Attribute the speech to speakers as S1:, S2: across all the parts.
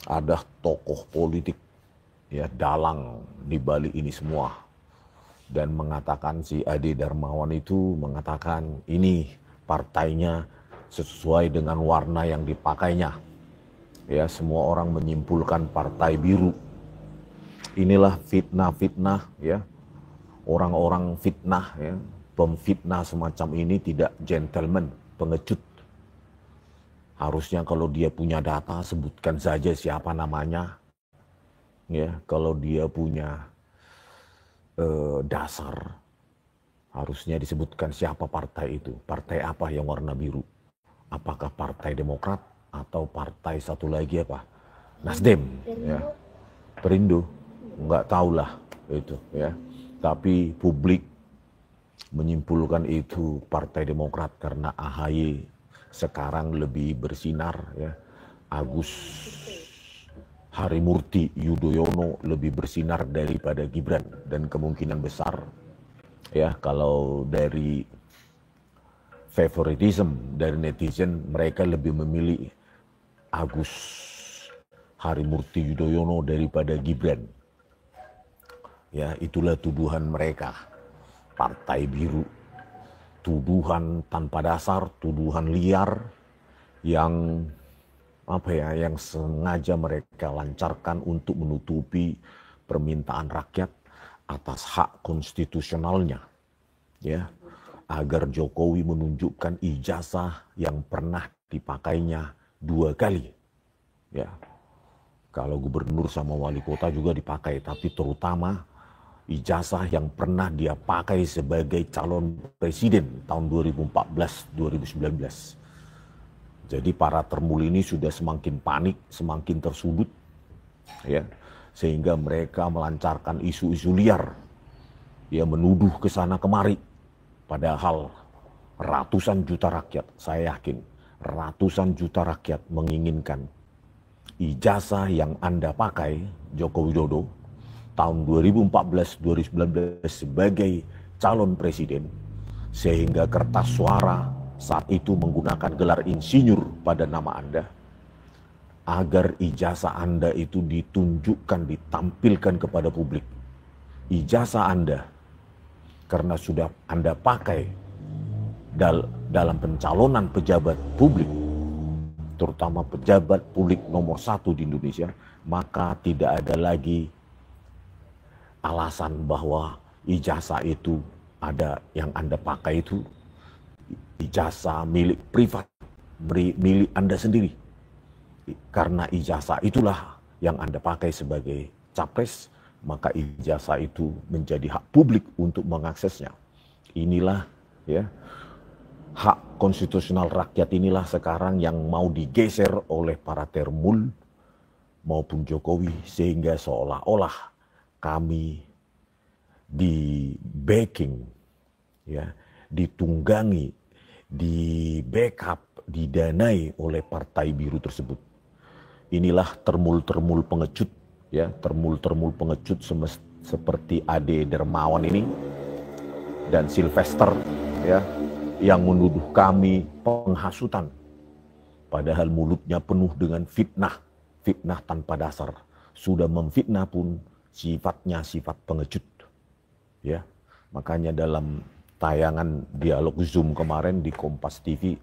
S1: ada tokoh politik ya dalang di balik ini semua, dan mengatakan si Ade Darmawan itu mengatakan ini partainya sesuai dengan warna yang dipakainya. Ya, semua orang menyimpulkan partai biru. Inilah fitnah-fitnah ya. Orang-orang fitnah ya, pemfitnah semacam ini tidak gentleman, pengecut. Harusnya kalau dia punya data sebutkan saja siapa namanya. Ya, kalau dia punya dasar harusnya disebutkan siapa partai itu. Partai apa yang warna biru? Apakah Partai Demokrat atau partai satu lagi apa? Nasdem, ya. Perindo, nggak tahulah itu, ya. Tapi publik menyimpulkan itu Partai Demokrat karena AHY sekarang lebih bersinar, ya. Agus Harimurti Yudhoyono lebih bersinar daripada Gibran, dan kemungkinan besar, ya, kalau dari favoritism dari netizen, mereka lebih memilih Agus Harimurti Yudhoyono daripada Gibran. Ya, itulah tuduhan mereka. Partai biru. Tuduhan tanpa dasar, tuduhan liar yang yang sengaja mereka lancarkan untuk menutupi permintaan rakyat atas hak konstitusionalnya. Ya, agar Jokowi menunjukkan ijazah yang pernah dipakainya 2 kali. Ya, kalau gubernur sama wali kota juga dipakai, tapi terutama ijazah yang pernah dia pakai sebagai calon presiden tahun 2014-2019. Jadi para termul ini sudah semakin panik, semakin tersudut, ya, sehingga mereka melancarkan isu-isu liar, ya, menuduh ke sana kemari. Padahal ratusan juta rakyat, saya yakin ratusan juta rakyat menginginkan ijazah yang Anda pakai, Joko Widodo, tahun 2014-2019 sebagai calon presiden, sehingga kertas suara saat itu menggunakan gelar insinyur pada nama Anda, agar ijazah Anda itu ditunjukkan, ditampilkan kepada publik. Ijazah Anda, karena sudah Anda pakai dalam pencalonan pejabat publik, terutama pejabat publik nomor 1 di Indonesia, maka tidak ada lagi alasan bahwa ijazah itu ada yang Anda pakai itu ijazah milik privat, milik Anda sendiri. Karena ijazah itulah yang Anda pakai sebagai capres, maka ijazah itu menjadi hak publik untuk mengaksesnya. Inilah, ya, hak konstitusional rakyat inilah sekarang yang mau digeser oleh para termul maupun Jokowi, sehingga seolah-olah kami di backing, ya, ditunggangi, di backup, didanai oleh partai biru tersebut. Inilah termul-termul pengecut, ya, termul-termul pengecut seperti Ade Darmawan ini dan Sylvester, ya, yang menuduh kami penghasutan, padahal mulutnya penuh dengan fitnah, fitnah tanpa dasar. Sudah memfitnah pun sifatnya sifat pengecut, ya. Makanya dalam tayangan dialog Zoom kemarin di Kompas TV,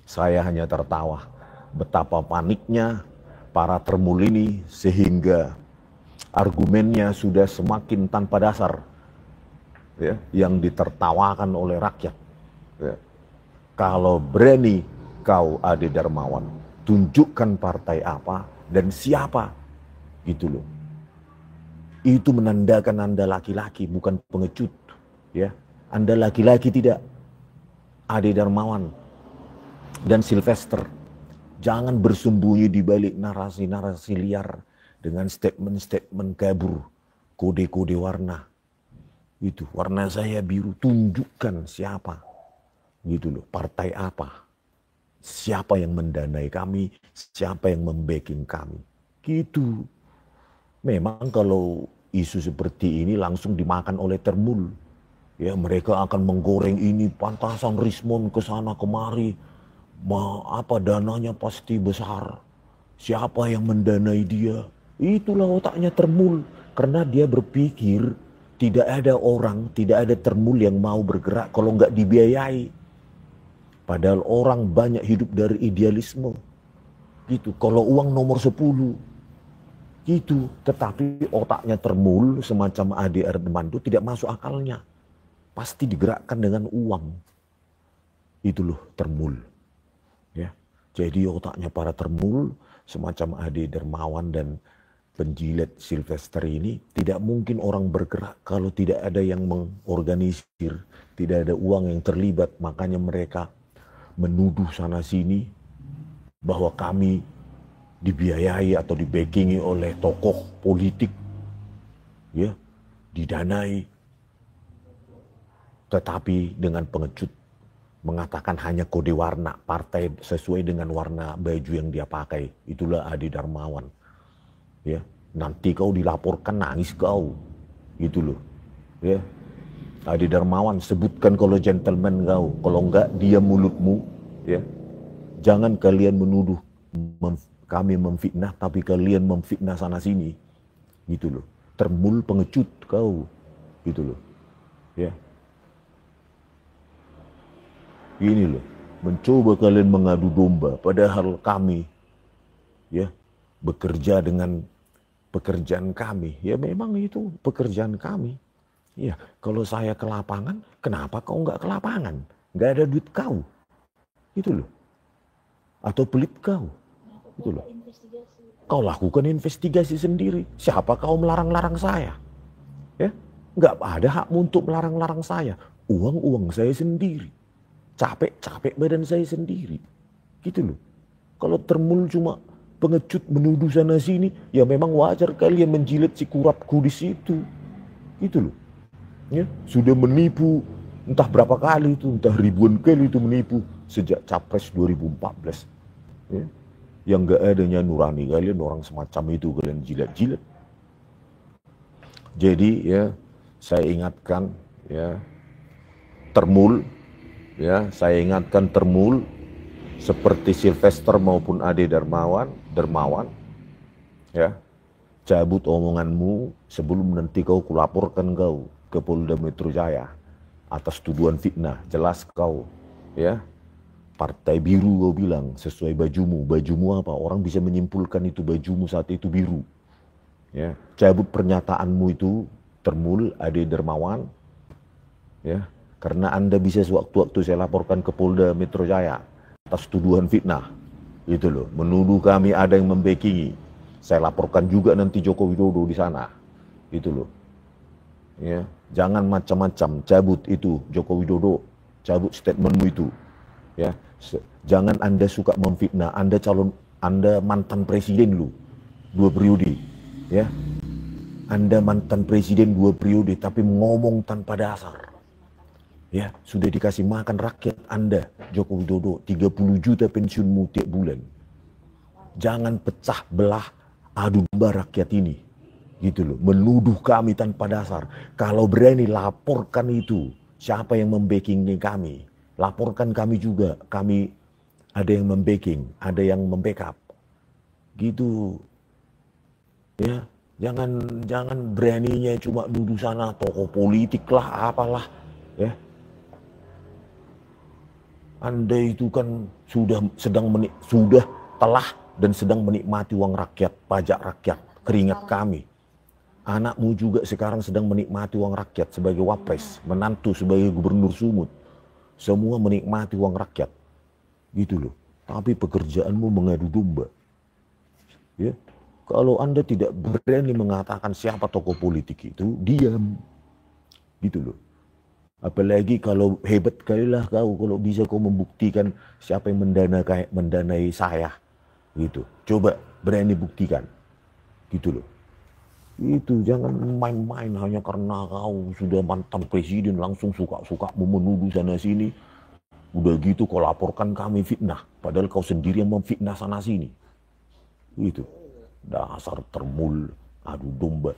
S1: saya hanya tertawa betapa paniknya para termul ini, sehingga argumennya sudah semakin tanpa dasar, ya, yang ditertawakan oleh rakyat. Ya. Kalau berani kau Ade Darmawan, tunjukkan partai apa dan siapa, gitu loh. Itu menandakan Anda laki-laki, bukan pengecut, ya. Anda laki-laki tidak, Ade Darmawan dan Sylvester. Jangan bersembunyi di balik narasi-narasi liar dengan statement-statement kabur, kode-kode warna. Itu warna saya biru, tunjukkan siapa, gitu loh, partai apa, siapa yang mendanai kami, siapa yang membacking kami, gitu. Memang kalau isu seperti ini langsung dimakan oleh termul, ya, mereka akan menggoreng ini, pantasan Rismon ke sana kemari, dananya pasti besar, Siapa yang mendanai dia? Itulah otaknya Termul. Karena dia berpikir tidak ada orang, tidak ada Termul yang mau bergerak kalau nggak dibiayai. Padahal orang banyak hidup dari idealisme. Gitu. Kalau uang nomor 10. Gitu. Tetapi otaknya Termul semacam Ade Armando tidak masuk akalnya. Pasti digerakkan dengan uang. Itu loh Termul. Ya. Jadi otaknya para Termul semacam Ade Dermawan dan penjilat Sylvester ini, tidak mungkin orang bergerak kalau tidak ada yang mengorganisir, tidak ada uang yang terlibat. Makanya mereka menuduh sana sini bahwa kami dibiayai atau dibackingi oleh tokoh politik, ya, didanai. Tetapi dengan pengecut mengatakan hanya kode warna partai sesuai dengan warna baju yang dia pakai. Itulah Adi Darmawan. Ya, nanti kau dilaporkan nangis kau, gitu loh. Ya, Adi Darmawan sebutkan kalau gentleman kau, kalau enggak diam mulutmu. Ya, jangan kalian menuduh kami memfitnah, tapi kalian memfitnah sana sini, gitu loh. Termul pengecut kau, gitu loh. Ya, ini loh, mencoba kalian mengadu domba, padahal kami, ya, bekerja dengan pekerjaan kami. Ya memang itu pekerjaan kami. Ya, kalau saya ke lapangan, kenapa kau nggak ke lapangan? Nggak ada duit kau. Itu loh. Atau pelit kau. Itu loh. Kau lakukan investigasi sendiri. Siapa kau melarang-larang saya? Ya, nggak ada hakmu untuk melarang-larang saya. Uang saya sendiri. Capek badan saya sendiri. Gitu loh. Kalau Termul cuma pengecut menuduh sana sini, ya memang wajar kalian menjilat si kurapku di situ. Gitu loh. Ya, sudah menipu entah berapa kali itu, entah ribuan kali itu menipu sejak Capres 2014. Ya. Yang gak adanya nurani kalian orang semacam itu kalian jilat-jilat. Jadi ya saya ingatkan ya Termul, ya saya ingatkan Termul seperti Sylvester maupun Ade Dermawan, ya, cabut omonganmu sebelum nanti kau kulaporkan kau ke Polda Metro Jaya atas tuduhan fitnah. Jelas kau, ya, partai biru kau bilang sesuai bajumu apa, orang bisa menyimpulkan itu bajumu saat itu biru. Ya, cabut pernyataanmu itu Termul Ade Dermawan, ya, karena Anda bisa sewaktu-waktu saya laporkan ke Polda Metro Jaya atas tuduhan fitnah. Itu loh, menuduh kami ada yang membackingi. Saya laporkan juga nanti Joko Widodo di sana. Itu loh. Ya, jangan macam-macam, cabut itu Joko Widodo, cabut statementmu itu. Ya, jangan Anda suka memfitnah. Anda mantan presiden lu 2 periode. Ya. Anda mantan presiden 2 periode tapi ngomong tanpa dasar. Ya, sudah dikasih makan rakyat Anda, Joko Widodo, 30 juta pensiunmu tiap bulan. Jangan pecah belah adu domba rakyat ini. Gitu loh, menuduh kami tanpa dasar. Kalau berani laporkan itu, siapa yang membackingi kami. Laporkan kami juga, kami ada yang membacking, ada yang membackup. Gitu. Ya, jangan beraninya cuma nuduh sana tokoh politik lah, apalah, ya. Anda itu kan sudah telah dan sedang menikmati uang rakyat, pajak rakyat, keringat kami. Anakmu juga sekarang sedang menikmati uang rakyat sebagai wapres, menantu sebagai gubernur Sumut. Semua menikmati uang rakyat. Gitu loh. Tapi pekerjaanmu mengadu domba. Ya. Kalau Anda tidak berani mengatakan siapa tokoh politik itu, diam. Gitu loh. Apalagi kalau hebat kalilah kau kalau bisa kau membuktikan siapa yang mendanai saya, gitu. Coba berani buktikan, gitu loh. Itu jangan main-main hanya karena kau sudah mantan presiden langsung suka-suka mau menuduh sana sini. Udah gitu kau laporkan kami fitnah, padahal kau sendiri yang memfitnah sana sini. Itu dasar Termul adu domba.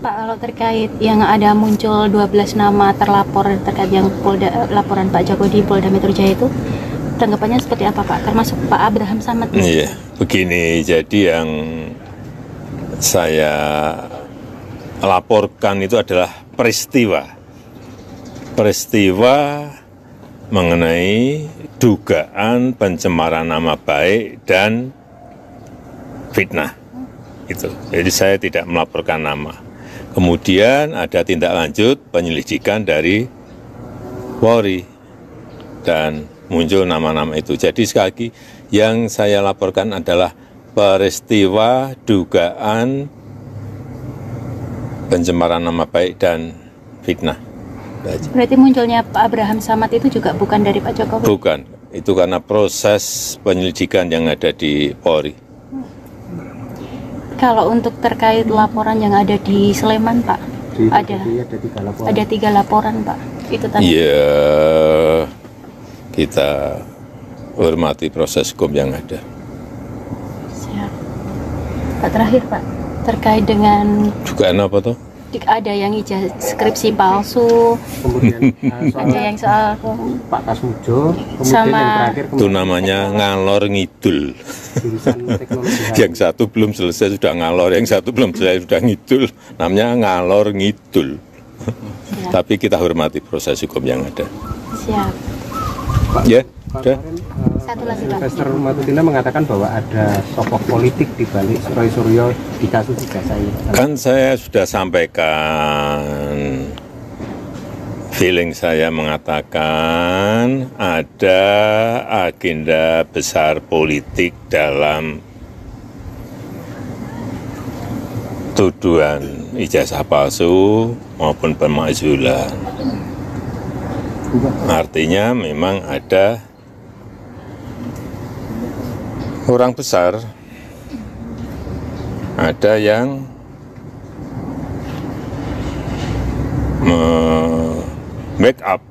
S2: Pak, kalau terkait yang ada muncul 12 nama terlapor terkait yang laporan Pak Joko di Polda Metro Jaya itu, tanggapannya seperti apa Pak? Termasuk Pak Abraham Samad.
S3: Iya, begini, jadi yang saya laporkan itu adalah peristiwa mengenai dugaan pencemaran nama baik dan fitnah. Itu. Jadi saya tidak melaporkan nama. Kemudian ada tindak lanjut penyelidikan dari Polri dan muncul nama-nama itu. Jadi sekali lagi yang saya laporkan adalah peristiwa dugaan pencemaran nama baik dan fitnah.
S2: Berarti munculnya Pak Abraham Samad itu juga bukan dari Pak Jokowi?
S3: Bukan, itu karena proses penyelidikan yang ada di Polri.
S2: Kalau untuk terkait laporan yang ada di Sleman Pak, ada 3 laporan Pak. Itu tadi.
S3: Iya, kita hormati proses hukum yang ada.
S2: Siap. Pak, terakhir Pak, terkait dengan
S3: Dugaan apa tuh?
S2: ada yang skripsi palsu,
S4: kemudian
S2: ada yang soal
S4: Pak Kasmujo, kemudian
S2: sama
S4: yang terakhir
S3: Itu namanya ngalor ngidul.
S4: jurusan teknologi.
S3: Yang satu belum selesai sudah ngalor, yang satu belum selesai sudah ngidul. Namanya ngalor ngidul. Tapi kita hormati proses hukum yang ada.
S2: siap.
S4: Pak,
S3: Ya,
S4: Pak,
S3: udah.
S4: kemarin,
S2: Satu lagi, Pak.
S4: Investor Matutina mengatakan bahwa ada sosok politik di balik Roy Suryo di kasus ijazah ini.
S3: Kan saya sudah sampaikan, feeling saya mengatakan ada agenda besar politik dalam tuduhan ijazah palsu maupun pemakzulan. Artinya memang ada orang besar, ada yang backup,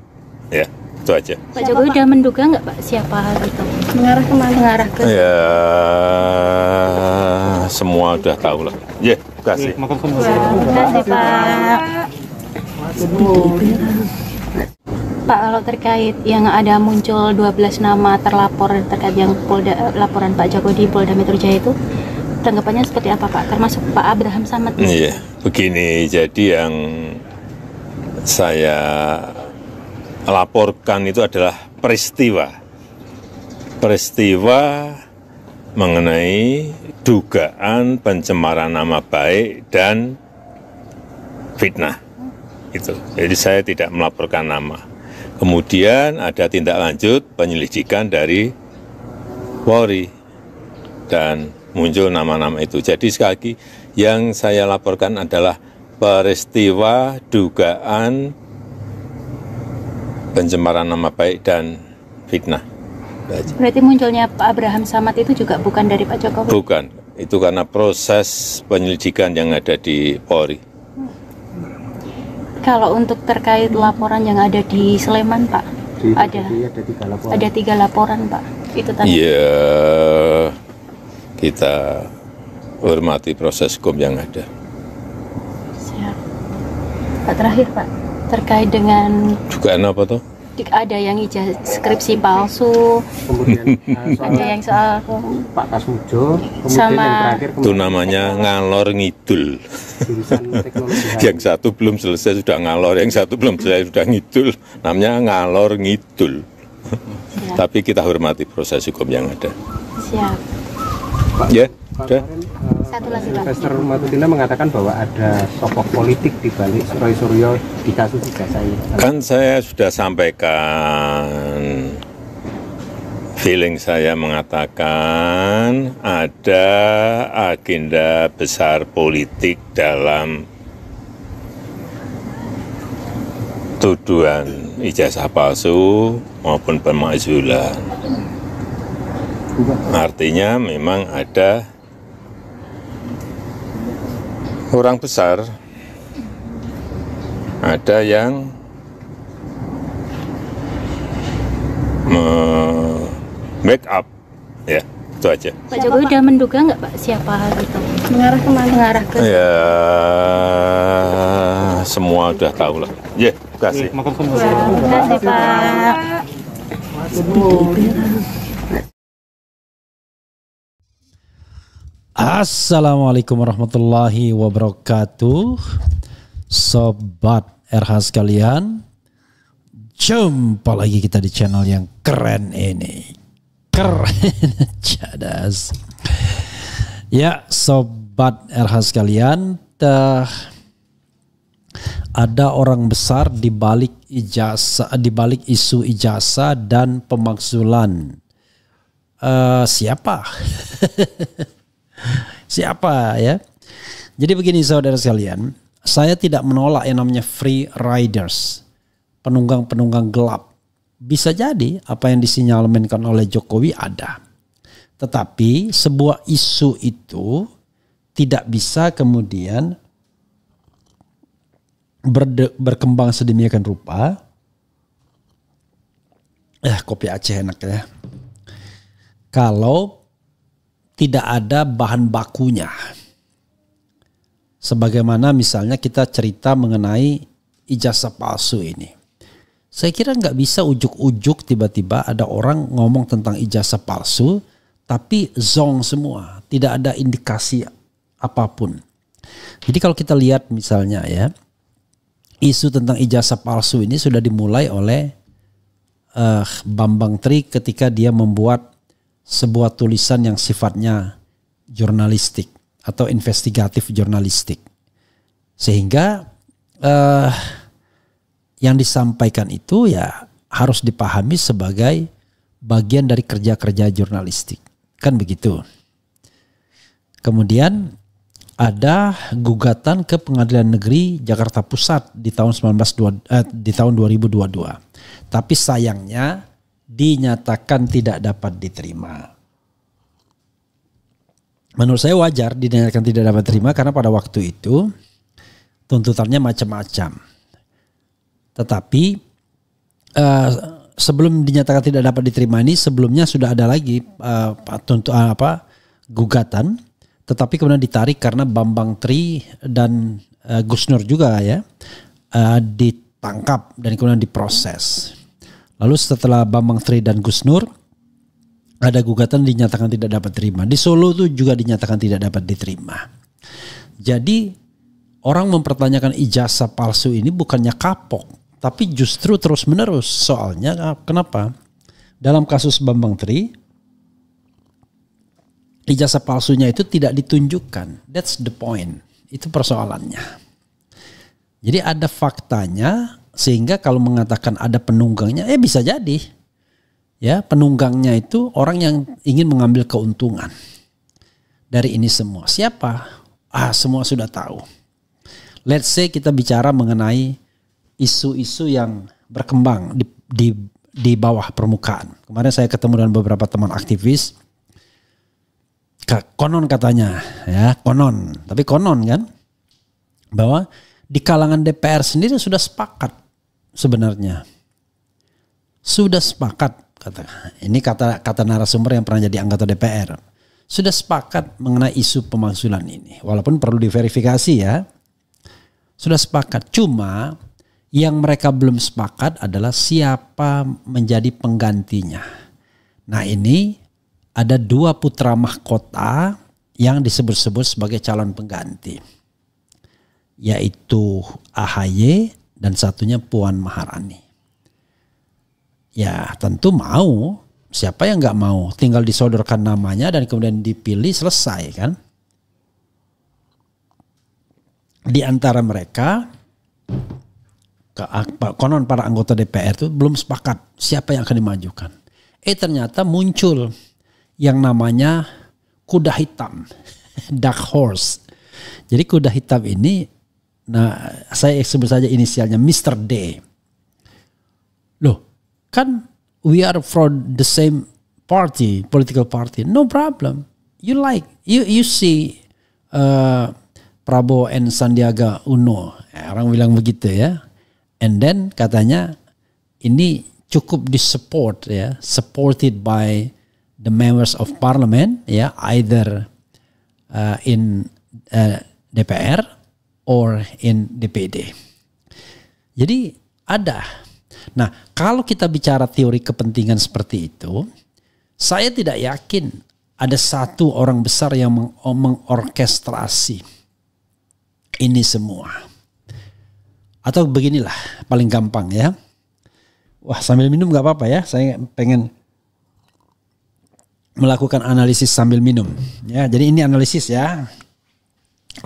S3: ya itu aja.
S2: Pak Jokowi udah menduga nggak Pak siapa gitu? Mengarah kemana? Mengarah ke
S3: Ya semua udah tahu lah. Ya, terima kasih.
S2: Terima kasih Pak. Pak, kalau terkait yang ada muncul 12 nama terlapor terkait yang laporan Pak Joko di Polda Metro Jaya itu, tanggapannya seperti apa Pak? Termasuk Pak Abraham Samad.
S3: Iya, begini, jadi yang saya laporkan itu adalah peristiwa mengenai dugaan pencemaran nama baik dan fitnah. Itu. Jadi saya tidak melaporkan nama. Kemudian ada tindak lanjut penyelidikan dari Polri dan muncul nama-nama itu. Jadi sekali lagi yang saya laporkan adalah peristiwa dugaan pencemaran nama baik dan fitnah.
S2: Berarti munculnya Pak Abraham Samad itu juga bukan dari Pak Jokowi?
S3: Bukan, itu karena proses penyelidikan yang ada di Polri.
S2: Kalau untuk terkait laporan yang ada di Sleman Pak, ada 3 laporan Pak. Itu tadi.
S3: Iya, kita hormati proses hukum yang ada.
S2: Siap. Pak, terakhir Pak, terkait dengan
S3: Dugaan apa tuh?
S2: ada yang skripsi palsu,
S4: Kemudian
S2: ada yang soal
S4: Pak Kasmujo, kemudian
S2: sama
S4: yang terakhir
S3: Itu namanya ngalor ngidul.
S4: jurusan teknologi.
S3: Yang satu belum selesai sudah ngalor, yang satu belum selesai sudah ngidul. Namanya ngalor ngidul. Tapi kita hormati proses hukum yang ada.
S2: siap.
S4: Pak,
S3: Ya,
S4: Pak,
S3: udah.
S4: kemarin,
S2: Satu lagi Pak.
S4: Investor Matutina mengatakan bahwa ada sosok politik di balik Roy Suryo di kasus ijazah ini.
S3: Kan saya sudah sampaikan, feeling saya mengatakan ada agenda besar politik dalam tuduhan ijazah palsu maupun pemakzulan. Artinya memang ada orang besar, ada yang backup, ya itu aja.
S2: Pak Jokowi udah menduga nggak Pak siapa gitu? Mengarah kemana? Mengarah ke
S3: Ya semua udah tahu lah. Ya, terima kasih.
S2: Terima kasih Pak.
S5: Assalamualaikum warahmatullahi wabarakatuh. Sobat RH sekalian, jumpa lagi kita di channel yang keren ini. Keren, cadas. Ya, Sobat RH sekalian, ada orang besar di balik isu ijazah dan pemakzulan. Siapa? Siapa ya? Jadi begini saudara sekalian, saya tidak menolak yang namanya free riders, penunggang-penunggang gelap. Bisa jadi apa yang disinyalmenkan oleh Jokowi ada. Tetapi sebuah isu itu tidak bisa kemudian berkembang sedemikian rupa. Kopi Aceh enak ya. Kalau tidak ada bahan bakunya. Sebagaimana misalnya kita cerita mengenai ijazah palsu ini. Saya kira nggak bisa ujuk-ujuk tiba-tiba ada orang ngomong tentang ijazah palsu, tapi zong semua, tidak ada indikasi apapun. Jadi kalau kita lihat misalnya ya, isu tentang ijazah palsu ini sudah dimulai oleh Bambang Tri ketika dia membuat sebuah tulisan yang sifatnya jurnalistik atau investigatif jurnalistik. Sehingga yang disampaikan itu ya harus dipahami sebagai bagian dari kerja-kerja jurnalistik. Kan begitu. Kemudian ada gugatan ke Pengadilan Negeri Jakarta Pusat di tahun 2022. Tapi sayangnya dinyatakan tidak dapat diterima. Menurut saya wajar dinyatakan tidak dapat diterima karena pada waktu itu tuntutannya macam-macam. Tetapi sebelum dinyatakan tidak dapat diterima ini sebelumnya sudah ada lagi gugatan, tetapi kemudian ditarik karena Bambang Tri dan Gus Nur juga ya ditangkap dan kemudian diproses. Lalu setelah Bambang Tri dan Gus Nur ada gugatan dinyatakan tidak dapat diterima. Di Solo itu juga dinyatakan tidak dapat diterima. Jadi orang mempertanyakan ijazah palsu ini bukannya kapok, tapi justru terus menerus. Soalnya kenapa? Dalam kasus Bambang Tri, ijazah palsunya itu tidak ditunjukkan. That's the point. Itu persoalannya. Jadi ada faktanya. Sehingga kalau mengatakan ada penunggangnya, bisa jadi. Ya, penunggangnya itu orang yang ingin mengambil keuntungan dari ini semua. Siapa? Semua sudah tahu. Let's say kita bicara mengenai isu-isu yang berkembang di bawah permukaan. Kemarin saya ketemu dengan beberapa teman aktivis. Konon katanya, ya konon. Tapi konon kan, bahwa di kalangan DPR sendiri sudah sepakat. Sebenarnya sudah sepakat ini kata narasumber yang pernah jadi anggota DPR, sudah sepakat mengenai isu pemakzulan ini, walaupun perlu diverifikasi ya. Sudah sepakat, cuma yang mereka belum sepakat adalah siapa menjadi penggantinya. Nah ini ada 2 putra mahkota yang disebut-sebut sebagai calon pengganti, yaitu AHY dan satunya Puan Maharani. Ya tentu mau, siapa yang gak mau, tinggal disodorkan namanya dan kemudian dipilih, selesai kan. Di antara mereka, konon para anggota DPR itu belum sepakat siapa yang akan dimajukan. Ternyata muncul yang namanya kuda hitam, dark horse. Jadi kuda hitam ini, nah saya sebut saja inisialnya Mr. D. Loh, kan we are from the same party, political party. No problem. You see Prabowo and Sandiaga Uno. Orang bilang begitu ya. And then katanya ini cukup disupport ya, supported by the members of parliament ya, either in DPR or in DPD. Jadi ada. Nah, kalau kita bicara teori kepentingan seperti itu, saya tidak yakin ada satu orang besar yang mengorkestrasi ini semua. Atau beginilah, paling gampang ya. Wah, sambil minum gak apa-apa ya. Saya pengen melakukan analisis sambil minum. Ya, jadi ini analisis ya.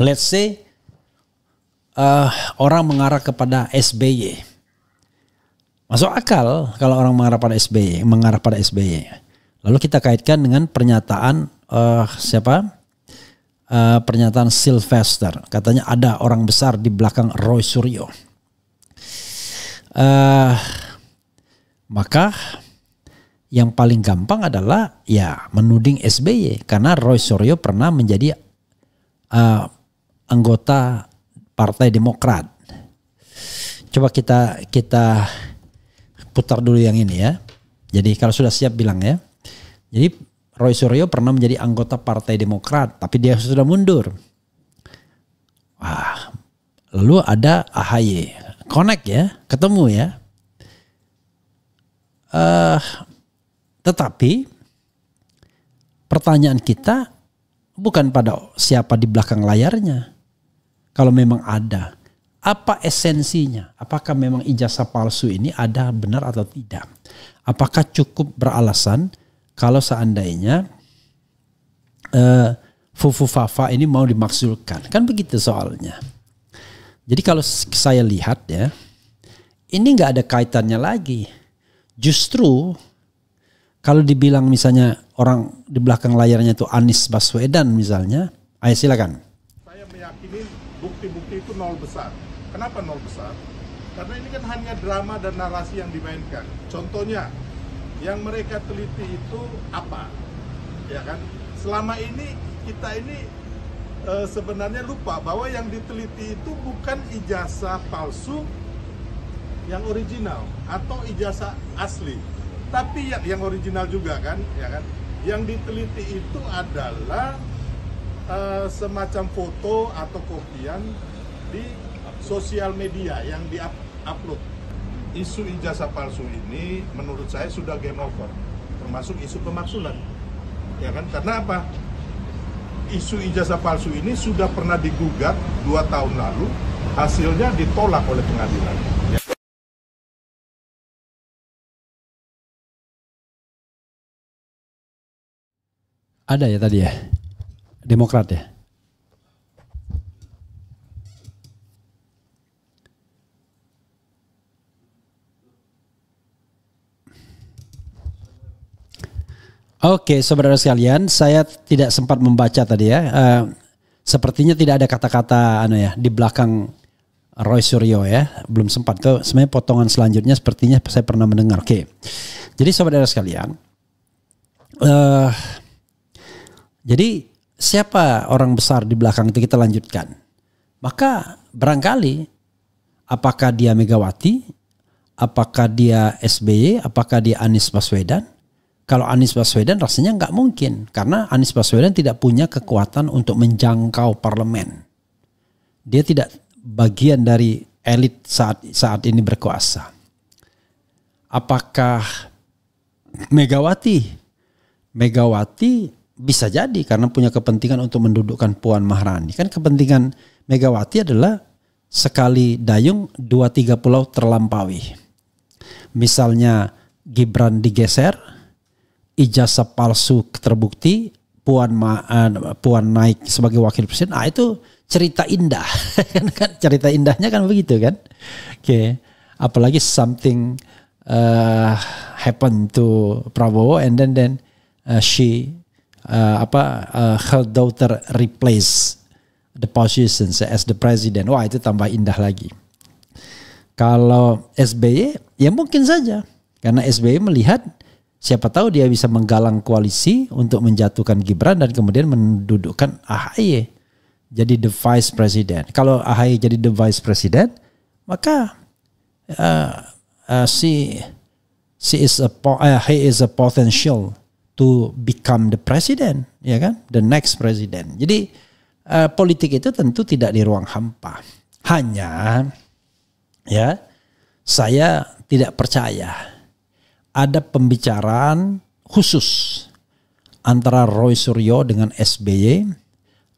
S5: Let's say orang mengarah kepada SBY. Masuk akal kalau orang mengarah pada SBY. Lalu kita kaitkan dengan pernyataan pernyataan Sylvester. Katanya ada orang besar di belakang Roy Suryo. Maka yang paling gampang adalah ya menuding SBY karena Roy Suryo pernah menjadi anggota Partai Demokrat. Coba kita putar dulu yang ini ya. Jadi kalau sudah siap bilang ya. Jadi Roy Suryo pernah menjadi anggota Partai Demokrat, tapi dia sudah mundur. Wah, lalu ada AHY, connect ya, ketemu ya. Tetapi pertanyaan kita bukan pada siapa di belakang layarnya. Kalau memang ada, apa esensinya? Apakah memang ijazah palsu ini ada benar atau tidak? Apakah cukup beralasan kalau seandainya Fufu Fafa ini mau dimaksudkan? Kan begitu soalnya. Jadi kalau saya lihat ya, ini nggak ada kaitannya lagi. Justru kalau dibilang misalnya orang di belakang layarnya itu Anies Baswedan misalnya, ayo silakan.
S6: Saya meyakini bukti-bukti itu nol besar. Kenapa nol besar? Karena ini kan hanya drama dan narasi yang dimainkan. Contohnya, yang mereka teliti itu apa? Ya kan? Selama ini kita ini sebenarnya lupa bahwa yang diteliti itu bukan ijazah palsu yang original atau ijazah asli, tapi yang original juga kan, ya kan? Yang diteliti itu adalah semacam foto atau kopian di sosial media yang di-upload. Isu ijazah palsu ini menurut saya sudah game over, termasuk isu pemaksulan. Ya kan? Karena apa? Isu ijazah palsu ini sudah pernah digugat 2 tahun lalu, hasilnya ditolak oleh pengadilan. Ya.
S5: Ada ya tadi ya, Demokrat ya. Oke, saudara sekalian, saya tidak sempat membaca tadi ya. Sepertinya tidak ada kata-kata di belakang Roy Suryo ya. Belum sempat. Itu sebenarnya potongan selanjutnya sepertinya saya pernah mendengar. Oke. Jadi saudara sekalian, jadi siapa orang besar di belakang itu kita lanjutkan. Maka barangkali apakah dia Megawati, apakah dia SBY, apakah dia Anies Baswedan? Kalau Anies Baswedan rasanya nggak mungkin. Karena Anies Baswedan tidak punya kekuatan untuk menjangkau parlemen. Dia tidak bagian dari elit saat ini berkuasa. Apakah Megawati? Megawati bisa jadi karena punya kepentingan untuk mendudukkan Puan Maharani. Kan kepentingan Megawati adalah sekali dayung 2-3 pulau terlampaui. Misalnya Gibran digeser, ijazah palsu terbukti, Puan naik sebagai wakil presiden. Nah itu cerita indah. kan cerita indahnya kan begitu kan. Oke. Apalagi something happen to Prabowo and then her daughter replace the positions as the president. Wah itu tambah indah lagi. Kalau SBY ya mungkin saja karena SBY melihat siapa tahu dia bisa menggalang koalisi untuk menjatuhkan Gibran dan kemudian mendudukkan AHY jadi the vice president. Kalau AHY jadi the vice president, maka he is a potential to become the president, ya kan? The next president. Jadi politik itu tentu tidak di ruang hampa. Hanya ya saya tidak percaya ada pembicaraan khusus antara Roy Suryo dengan SBY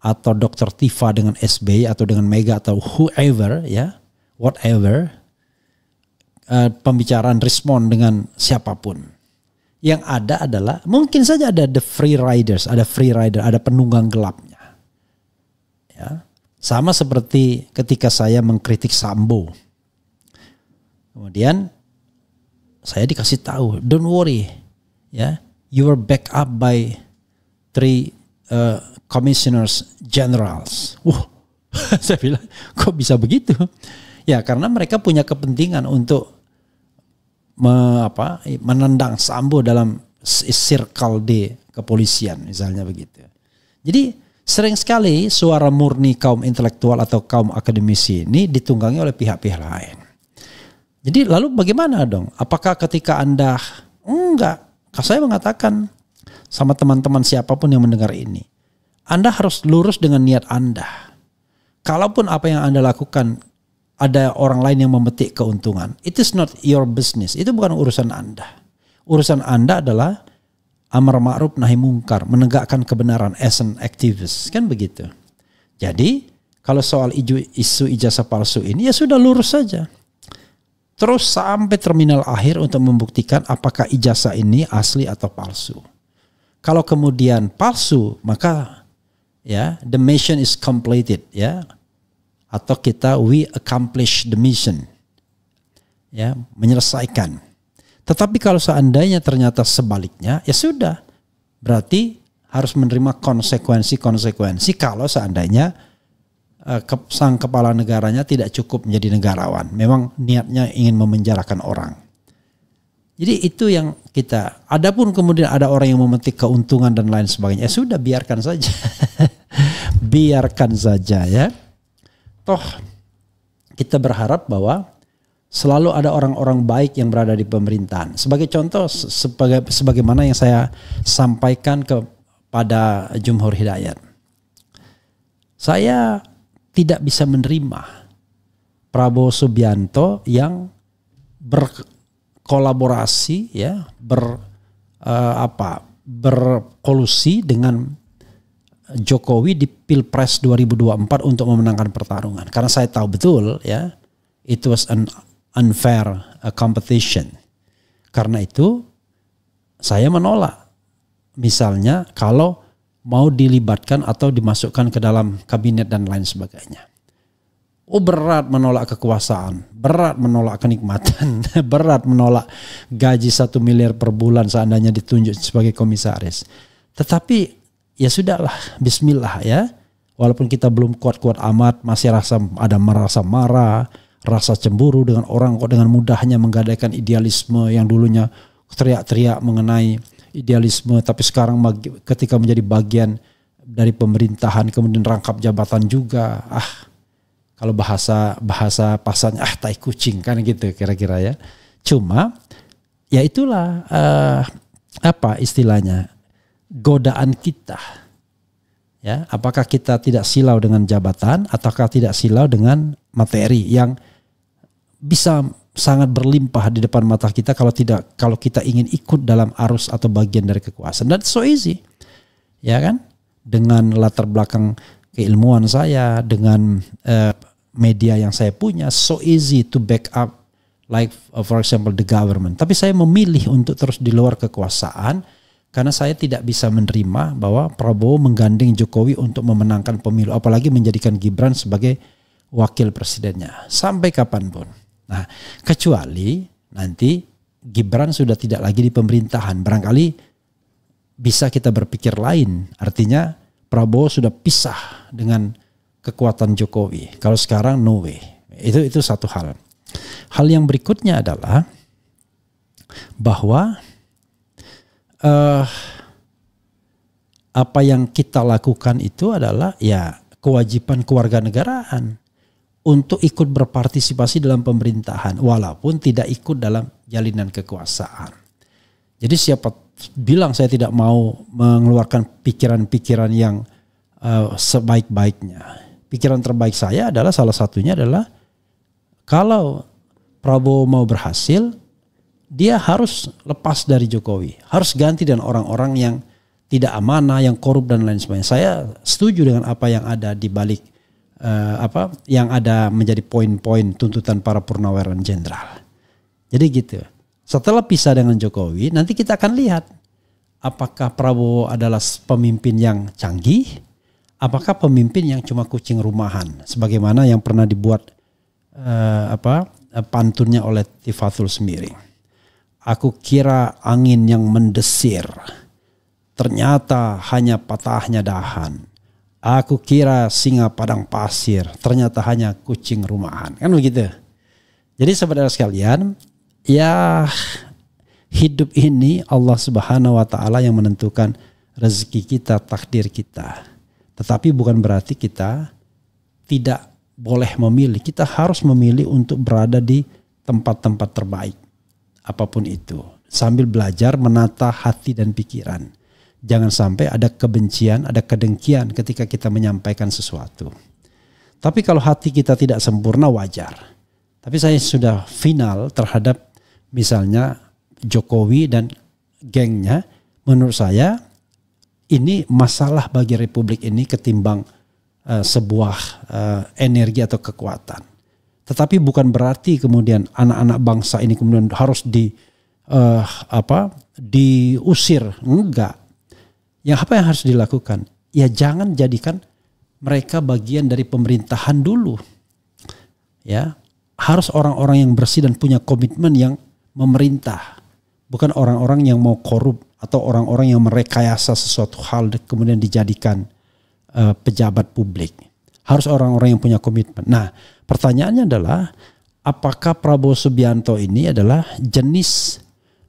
S5: atau Dr. Tifa dengan SBY atau dengan Mega atau whoever ya, whatever, pembicaraan respon dengan siapapun. Yang ada adalah mungkin saja ada the free riders, ada free rider, ada penunggang gelapnya. Ya. Sama seperti ketika saya mengkritik Sambo. Kemudian saya dikasih tahu, don't worry, ya, you were backed up by 3 commissioners generals. Saya bilang, kok bisa begitu? Ya karena mereka punya kepentingan untuk menendang Sambo dalam circle di kepolisian misalnya begitu. Jadi sering sekali suara murni kaum intelektual atau kaum akademisi ini ditunggangi oleh pihak-pihak lain. Jadi lalu bagaimana dong? Apakah ketika Anda enggak? Saya mengatakan sama teman-teman siapapun yang mendengar ini, Anda harus lurus dengan niat Anda. Kalaupun apa yang Anda lakukan ada orang lain yang memetik keuntungan, it is not your business. Itu bukan urusan Anda. Urusan Anda adalah amar ma'ruf nahi mungkar, menegakkan kebenaran as an activist, kan begitu. Jadi kalau soal isu ijazah palsu ini ya sudah lurus saja. Terus sampai terminal akhir untuk membuktikan apakah ijazah ini asli atau palsu. Kalau kemudian palsu, maka ya the mission is completed, ya. Atau kita we accomplish the mission, ya, menyelesaikan. Tetapi kalau seandainya ternyata sebaliknya, ya sudah, berarti harus menerima konsekuensi kalau seandainya sang kepala negaranya tidak cukup menjadi negarawan, memang niatnya ingin memenjarakan orang. Jadi itu yang kita. Adapun kemudian ada orang yang memetik keuntungan dan lain sebagainya, ya sudah, biarkan saja, biarkan saja, ya. Toh kita berharap bahwa selalu ada orang-orang baik yang berada di pemerintahan. Sebagai contoh, sebagaimana yang saya sampaikan kepada Jumhur Hidayat. Saya tidak bisa menerima Prabowo Subianto yang berkolaborasi, ya, berkolusi dengan Jokowi di Pilpres 2024 untuk memenangkan pertarungan. Karena saya tahu betul, ya, it was an unfair competition. Karena itu saya menolak misalnya kalau mau dilibatkan atau dimasukkan ke dalam kabinet dan lain sebagainya. Berat menolak kekuasaan, berat menolak kenikmatan, berat menolak gaji 1 miliar per bulan seandainya ditunjuk sebagai komisaris. Tetapi ya sudahlah, bismillah, ya. Walaupun kita belum kuat-kuat amat, masih merasa marah, rasa cemburu dengan orang kok dengan mudahnya menggadaikan idealisme yang dulunya teriak-teriak mengenai idealisme, tapi sekarang ketika menjadi bagian dari pemerintahan kemudian rangkap jabatan juga, kalau bahasa pasarnya tai kucing kan gitu kira-kira, ya. Cuma ya itulah apa istilahnya, godaan kita, ya. Apakah kita tidak silau dengan jabatan ataukah tidak silau dengan materi yang bisa sangat berlimpah di depan mata kita kalau kita ingin ikut dalam arus atau bagian dari kekuasaan. Dan so easy, ya kan? Dengan latar belakang keilmuan saya, dengan media yang saya punya, so easy to back up like for example the government. Tapi saya memilih untuk terus di luar kekuasaan karena saya tidak bisa menerima bahwa Prabowo menggandeng Jokowi untuk memenangkan pemilu, apalagi menjadikan Gibran sebagai wakil presidennya sampai kapanpun. Nah, kecuali nanti Gibran sudah tidak lagi di pemerintahan, barangkali bisa kita berpikir lain. Artinya Prabowo sudah pisah dengan kekuatan Jokowi. Kalau sekarang no way. Itu satu hal. Hal yang berikutnya adalah bahwa apa yang kita lakukan itu adalah ya kewajiban kewarganegaraan untuk ikut berpartisipasi dalam pemerintahan walaupun tidak ikut dalam jalinan kekuasaan. Jadi siapa bilang saya tidak mau mengeluarkan pikiran-pikiran yang sebaik-baiknya. Pikiran terbaik saya adalah salah satunya adalah kalau Prabowo mau berhasil, dia harus lepas dari Jokowi, harus ganti dengan orang-orang yang tidak amanah, yang korup dan lain sebagainya. Saya setuju dengan apa yang ada di balik yang ada menjadi poin-poin tuntutan para purnawirawan jenderal. Jadi gitu. Setelah pisah dengan Jokowi, nanti kita akan lihat apakah Prabowo adalah pemimpin yang canggih, apakah pemimpin yang cuma kucing rumahan, sebagaimana yang pernah dibuat pantunnya oleh Tifatul Semiring. Aku kira angin yang mendesir, ternyata hanya patahnya dahan. Aku kira singa padang pasir, ternyata hanya kucing rumahan. Kan begitu. Jadi saudara sekalian, ya hidup ini Allah Subhanahu wa taala yang menentukan rezeki kita, takdir kita. Tetapi bukan berarti kita tidak boleh memilih. Kita harus memilih untuk berada di tempat-tempat terbaik. Apapun itu. Sambil belajar menata hati dan pikiran. Jangan sampai ada kebencian, ada kedengkian ketika kita menyampaikan sesuatu. Tapi kalau hati kita tidak sempurna, wajar. Tapi saya sudah final terhadap misalnya Jokowi dan gengnya. Menurut saya ini masalah bagi Republik ini ketimbang sebuah energi atau kekuatan. Tetapi bukan berarti kemudian anak-anak bangsa ini kemudian harus diusir. Enggak. Yang apa yang harus dilakukan? Ya jangan jadikan mereka bagian dari pemerintahan dulu. Ya, harus orang-orang yang bersih dan punya komitmen yang memerintah. Bukan orang-orang yang mau korup atau orang-orang yang merekayasa sesuatu hal kemudian dijadikan pejabat publik. Harus orang-orang yang punya komitmen. Nah, pertanyaannya adalah apakah Prabowo Subianto ini adalah jenis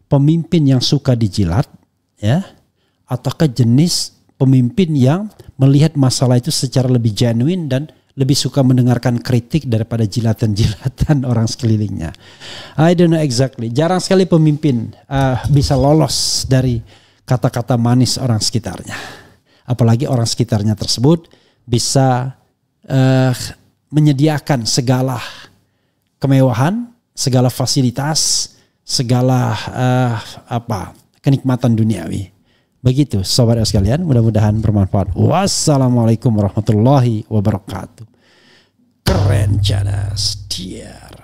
S5: pemimpin yang suka dijilat, ya? Ataukah jenis pemimpin yang melihat masalah itu secara lebih genuine dan lebih suka mendengarkan kritik daripada jilatan-jilatan orang sekelilingnya. I don't know exactly. Jarang sekali pemimpin bisa lolos dari kata-kata manis orang sekitarnya. Apalagi orang sekitarnya tersebut bisa menyediakan segala kemewahan, segala fasilitas, segala kenikmatan duniawi. Begitu sobat sekalian, mudah-mudahan bermanfaat. Wassalamualaikum warahmatullahi wabarakatuh. Keren cadas, tiar.